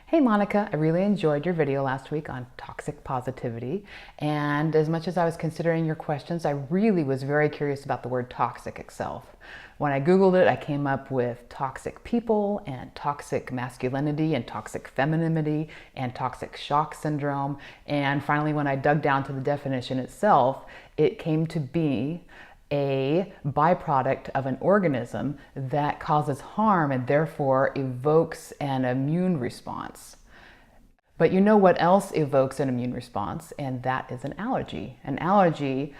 Hey Monica, I really enjoyed your video last week on toxic positivity. And as much as I was considering your questions, I really was very curious about the word toxic itself. When I Googled it, I came up with toxic people and toxic masculinity and toxic femininity and toxic shock syndrome. And finally, when I dug down to the definition itself, it came to be a byproduct of an organism that causes harm and therefore evokes an immune response. But you know what else evokes an immune response, and that is an allergy. An allergy,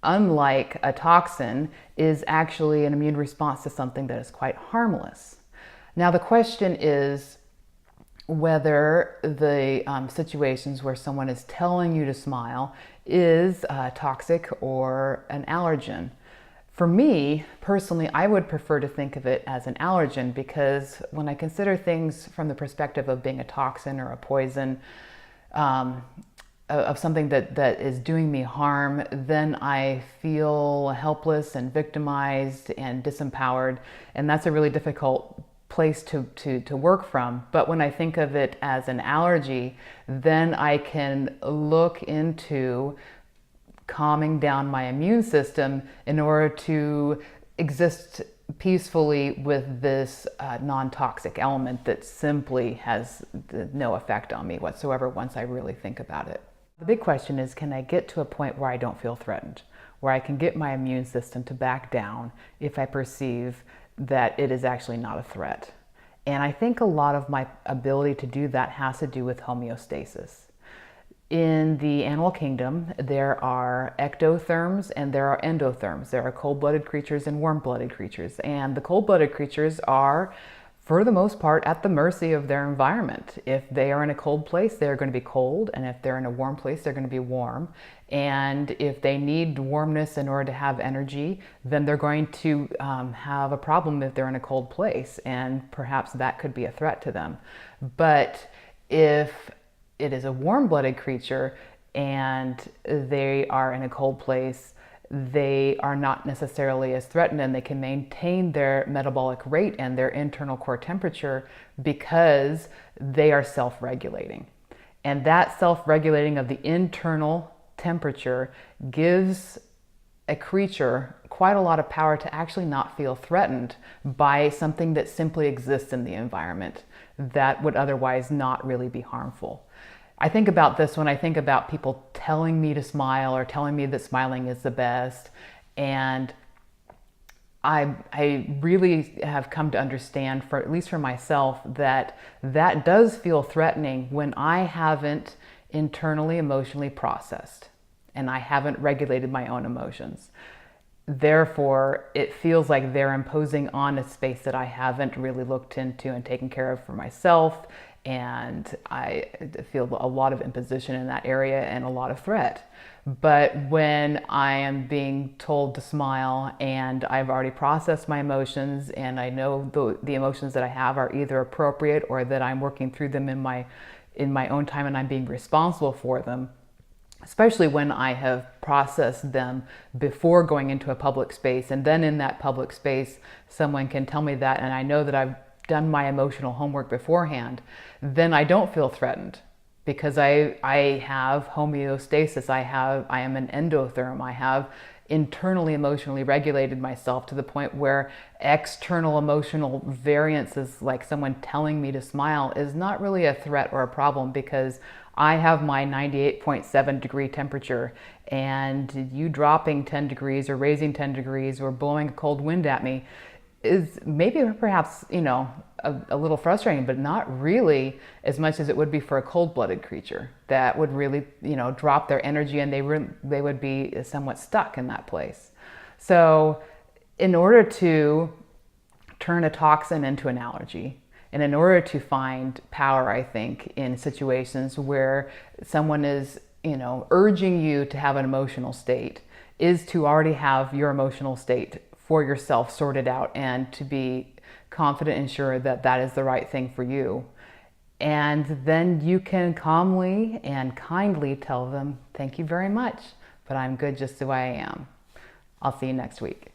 unlike a toxin, is actually an immune response to something that is quite harmless. Now the question is whether the situations where someone is telling you to smile is toxic or an allergen. For me, personally, I would prefer to think of it as an allergen because when I consider things from the perspective of being a toxin or a poison, of something that is doing me harm, then I feel helpless and victimized and disempowered, and that's a really difficult place to work from. But when I think of it as an allergy, then I can look into calming down my immune system in order to exist peacefully with this non-toxic element that simply has no effect on me whatsoever once I really think about it. The big question is, can I get to a point where I don't feel threatened, where I can get my immune system to back down if I perceive that it is actually not a threat? And I think a lot of my ability to do that has to do with homeostasis. In the animal kingdom, there are ectotherms and there are endotherms. There are cold-blooded creatures and warm-blooded creatures. And the cold-blooded creatures are, for the most part, at the mercy of their environment. If they are in a cold place, they're going to be cold, and if they're in a warm place, they're going to be warm. And if they need warmness in order to have energy, then they're going to have a problem if they're in a cold place, and perhaps that could be a threat to them. But if it is a warm-blooded creature and they are in a cold place, they are not necessarily as threatened, and they can maintain their metabolic rate and their internal core temperature because they are self-regulating. And that self-regulating of the internal temperature gives a creature quite a lot of power to actually not feel threatened by something that simply exists in the environment that would otherwise not really be harmful. I think about this when I think about people telling me to smile or telling me that smiling is the best. And I really have come to understand, for at least for myself, that that does feel threatening when I haven't internally emotionally processed and I haven't regulated my own emotions. Therefore, it feels like they're imposing on a space that I haven't really looked into and taken care of for myself. And I feel a lot of imposition in that area and a lot of threat. But when I am being told to smile and I've already processed my emotions and I know the emotions that I have are either appropriate or that I'm working through them in my own time and I'm being responsible for them, especially when I have processed them before going into a public space, and then in that public space someone can tell me that and I know that I've done my emotional homework beforehand, then I don't feel threatened because I have homeostasis. I am an endotherm. I have internally emotionally regulated myself to the point where external emotional variances, like someone telling me to smile, is not really a threat or a problem because I have my 98.7 degree temperature, and you dropping 10 degrees or raising 10 degrees or blowing a cold wind at me is maybe perhaps, a little frustrating, but not really as much as it would be for a cold-blooded creature that would really, drop their energy and they would be somewhat stuck in that place. So in order to turn a toxin into an allergy, and in order to find power, I think, in situations where someone is, urging you to have an emotional state, is to already have your emotional state for yourself sorted out and to be confident and sure that that is the right thing for you. And then you can calmly and kindly tell them, thank you very much, but I'm good just the way I am. I'll see you next week.